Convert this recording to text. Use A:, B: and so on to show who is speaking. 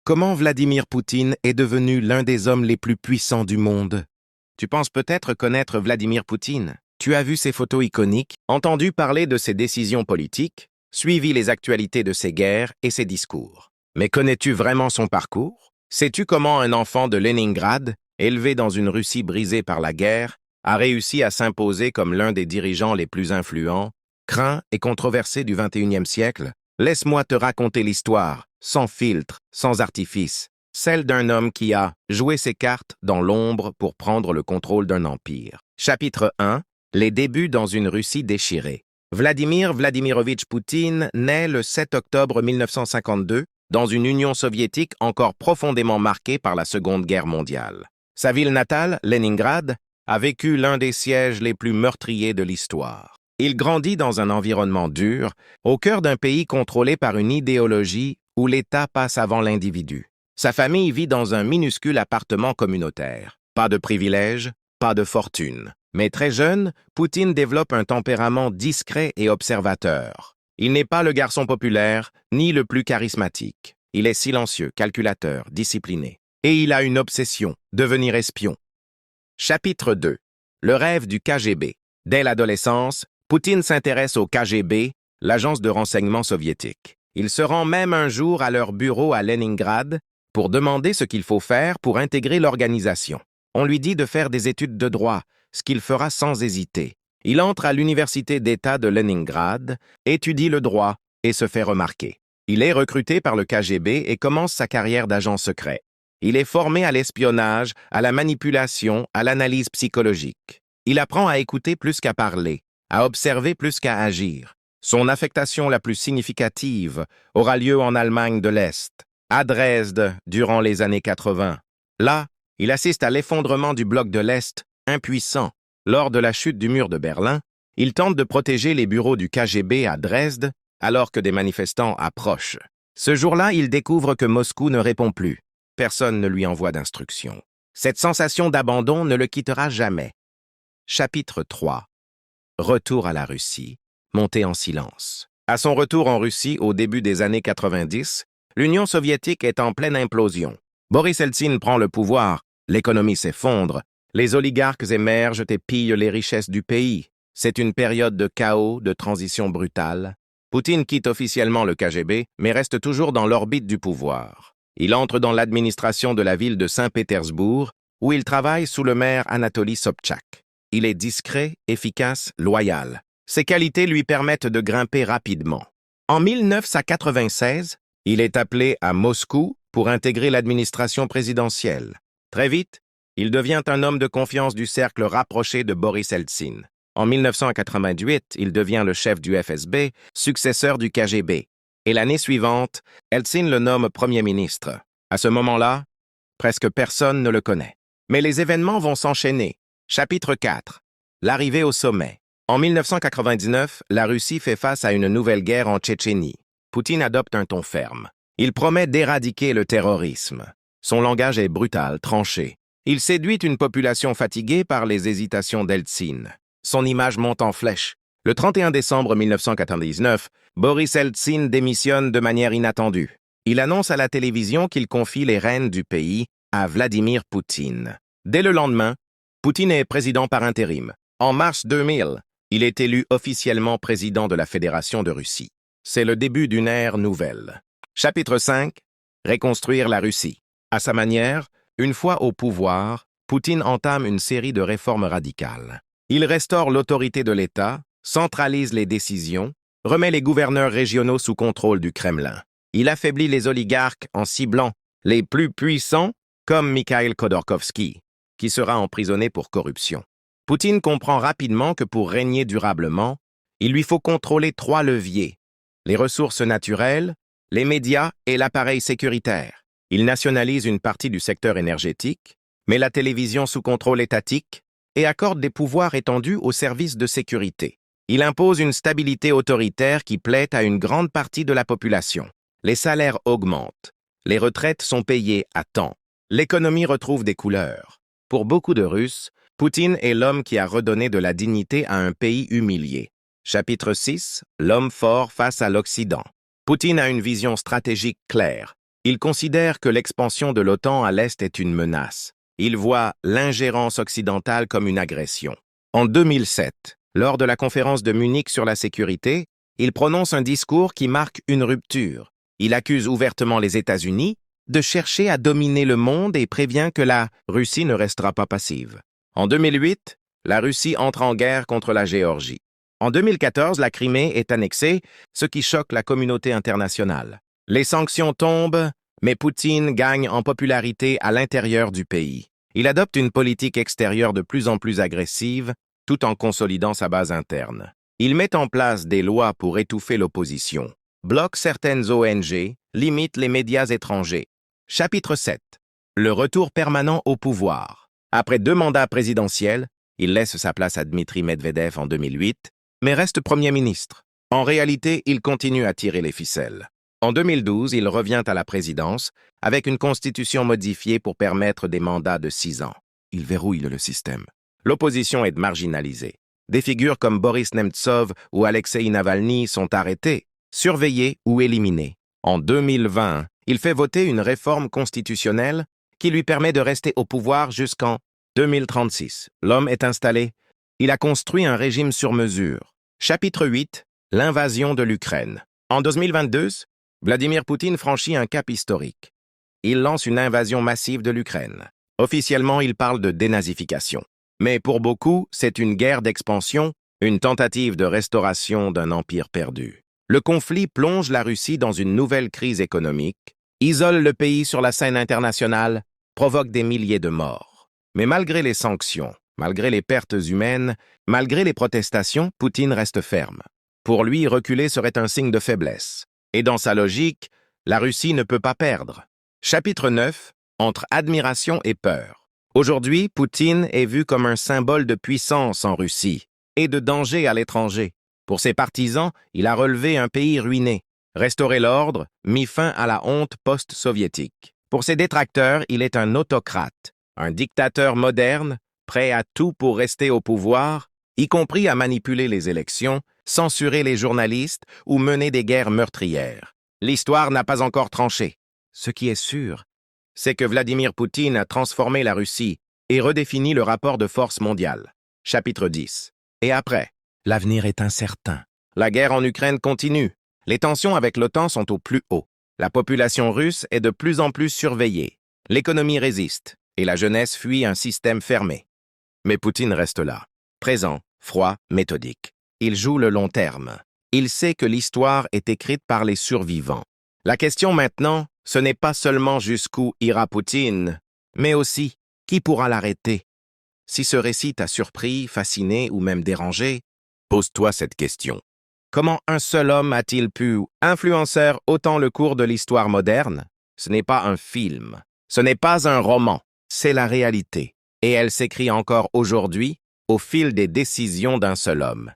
A: Comment Vladimir Poutine est devenu l'un des hommes les plus puissants du monde? Tu penses peut-être connaître Vladimir Poutine. Tu as vu ses photos iconiques, entendu parler de ses décisions politiques, suivi les actualités de ses guerres et ses discours. Mais connais-tu vraiment son parcours? Sais-tu comment un enfant de Leningrad, élevé dans une Russie brisée par la guerre, a réussi à s'imposer comme l'un des dirigeants les plus influents, craints et controversés du XXIe siècle? Laisse-moi te raconter l'histoire, sans filtre, sans artifice, celle d'un homme qui a joué ses cartes dans l'ombre pour prendre le contrôle d'un empire. Chapitre 1. Les débuts dans une Russie déchirée. Vladimir Vladimirovitch Poutine naît le 7 octobre 1952 dans une Union soviétique encore profondément marquée par la Seconde Guerre mondiale. Sa ville natale, Leningrad, a vécu l'un des sièges les plus meurtriers de l'histoire. Il grandit dans un environnement dur, au cœur d'un pays contrôlé par une idéologie où l'État passe avant l'individu. Sa famille vit dans un minuscule appartement communautaire. Pas de privilèges, pas de fortune. Mais très jeune, Poutine développe un tempérament discret et observateur. Il n'est pas le garçon populaire, ni le plus charismatique. Il est silencieux, calculateur, discipliné. Et il a une obsession, devenir espion. Chapitre 2. Le rêve du KGB. Dès l'adolescence, Poutine s'intéresse au KGB, l'agence de renseignement soviétique. Il se rend même un jour à leur bureau à Leningrad pour demander ce qu'il faut faire pour intégrer l'organisation. On lui dit de faire des études de droit, ce qu'il fera sans hésiter. Il entre à l'université d'État de Leningrad, étudie le droit et se fait remarquer. Il est recruté par le KGB et commence sa carrière d'agent secret. Il est formé à l'espionnage, à la manipulation, à l'analyse psychologique. Il apprend à écouter plus qu'à parler, à observer plus qu'à agir. Son affectation la plus significative aura lieu en Allemagne de l'Est, à Dresde, durant les années 80. Là, il assiste à l'effondrement du bloc de l'Est, impuissant. Lors de la chute du mur de Berlin, il tente de protéger les bureaux du KGB à Dresde, alors que des manifestants approchent. Ce jour-là, il découvre que Moscou ne répond plus. Personne ne lui envoie d'instructions. Cette sensation d'abandon ne le quittera jamais. Chapitre 3. Retour à la Russie, monté en silence. À son retour en Russie au début des années 90, l'Union soviétique est en pleine implosion. Boris Eltsine prend le pouvoir, l'économie s'effondre, les oligarques émergent et pillent les richesses du pays. C'est une période de chaos, de transition brutale. Poutine quitte officiellement le KGB, mais reste toujours dans l'orbite du pouvoir. Il entre dans l'administration de la ville de Saint-Pétersbourg, où il travaille sous le maire Anatoly Sobchak. Il est discret, efficace, loyal. Ses qualités lui permettent de grimper rapidement. En 1996, il est appelé à Moscou pour intégrer l'administration présidentielle. Très vite, il devient un homme de confiance du cercle rapproché de Boris Eltsine. En 1998, il devient le chef du FSB, successeur du KGB. Et l'année suivante, Eltsine le nomme Premier ministre. À ce moment-là, presque personne ne le connaît. Mais les événements vont s'enchaîner. Chapitre 4. L'arrivée au sommet. En 1999, la Russie fait face à une nouvelle guerre en Tchétchénie. Poutine adopte un ton ferme. Il promet d'éradiquer le terrorisme. Son langage est brutal, tranché. Il séduit une population fatiguée par les hésitations d'Eltsine. Son image monte en flèche. Le 31 décembre 1999, Boris Eltsine démissionne de manière inattendue. Il annonce à la télévision qu'il confie les rênes du pays à Vladimir Poutine. Dès le lendemain, Poutine est président par intérim. En mars 2000, il est élu officiellement président de la Fédération de Russie. C'est le début d'une ère nouvelle. Chapitre 5. Reconstruire la Russie. À sa manière, une fois au pouvoir, Poutine entame une série de réformes radicales. Il restaure l'autorité de l'État, centralise les décisions, remet les gouverneurs régionaux sous contrôle du Kremlin. Il affaiblit les oligarques en ciblant les plus puissants, comme Mikhail Khodorkovsky, qui sera emprisonné pour corruption. Poutine comprend rapidement que pour régner durablement, il lui faut contrôler 3 leviers: les ressources naturelles, les médias et l'appareil sécuritaire. Il nationalise une partie du secteur énergétique, met la télévision sous contrôle étatique et accorde des pouvoirs étendus aux services de sécurité. Il impose une stabilité autoritaire qui plaît à une grande partie de la population. Les salaires augmentent, les retraites sont payées à temps, l'économie retrouve des couleurs. Pour beaucoup de Russes, Poutine est l'homme qui a redonné de la dignité à un pays humilié. Chapitre 6. L'homme fort face à l'Occident. Poutine a une vision stratégique claire. Il considère que l'expansion de l'OTAN à l'Est est une menace. Il voit l'ingérence occidentale comme une agression. En 2007, lors de la conférence de Munich sur la sécurité, il prononce un discours qui marque une rupture. Il accuse ouvertement les États-Unis de chercher à dominer le monde et prévient que la Russie ne restera pas passive. En 2008, la Russie entre en guerre contre la Géorgie. En 2014, la Crimée est annexée, ce qui choque la communauté internationale. Les sanctions tombent, mais Poutine gagne en popularité à l'intérieur du pays. Il adopte une politique extérieure de plus en plus agressive, tout en consolidant sa base interne. Il met en place des lois pour étouffer l'opposition, bloque certaines ONG, limite les médias étrangers. Chapitre 7. Le retour permanent au pouvoir. Après 2 mandats présidentiels, il laisse sa place à Dmitri Medvedev en 2008, mais reste Premier ministre. En réalité, il continue à tirer les ficelles. En 2012, il revient à la présidence avec une constitution modifiée pour permettre des mandats de 6 ans. Il verrouille le système. L'opposition est marginalisée. Des figures comme Boris Nemtsov ou Alexei Navalny sont arrêtés, surveillés ou éliminés. En 2020, il fait voter une réforme constitutionnelle qui lui permet de rester au pouvoir jusqu'en 2036. L'homme est installé. Il a construit un régime sur mesure. Chapitre 8. L'invasion de l'Ukraine. En 2022, Vladimir Poutine franchit un cap historique. Il lance une invasion massive de l'Ukraine. Officiellement, il parle de dénazification. Mais pour beaucoup, c'est une guerre d'expansion, une tentative de restauration d'un empire perdu. Le conflit plonge la Russie dans une nouvelle crise économique, isole le pays sur la scène internationale, provoque des milliers de morts. Mais malgré les sanctions, malgré les pertes humaines, malgré les protestations, Poutine reste ferme. Pour lui, reculer serait un signe de faiblesse. Et dans sa logique, la Russie ne peut pas perdre. Chapitre 9. Entre admiration et peur. Aujourd'hui, Poutine est vu comme un symbole de puissance en Russie et de danger à l'étranger. Pour ses partisans, il a relevé un pays ruiné, restauré l'ordre, mis fin à la honte post-soviétique. Pour ses détracteurs, il est un autocrate, un dictateur moderne, prêt à tout pour rester au pouvoir, y compris à manipuler les élections, censurer les journalistes ou mener des guerres meurtrières. L'histoire n'a pas encore tranché. Ce qui est sûr, c'est que Vladimir Poutine a transformé la Russie et redéfini le rapport de force mondial. Chapitre 10. Et après, l'avenir est incertain. La guerre en Ukraine continue. Les tensions avec l'OTAN sont au plus haut. La population russe est de plus en plus surveillée. L'économie résiste et la jeunesse fuit un système fermé. Mais Poutine reste là, présent, froid, méthodique. Il joue le long terme. Il sait que l'histoire est écrite par les survivants. La question maintenant, ce n'est pas seulement jusqu'où ira Poutine, mais aussi qui pourra l'arrêter. Si ce récit t'a surpris, fasciné ou même dérangé, pose-toi cette question. Comment un seul homme a-t-il pu influencer autant le cours de l'histoire moderne? Ce n'est pas un film, ce n'est pas un roman, c'est la réalité. Et elle s'écrit encore aujourd'hui au fil des décisions d'un seul homme.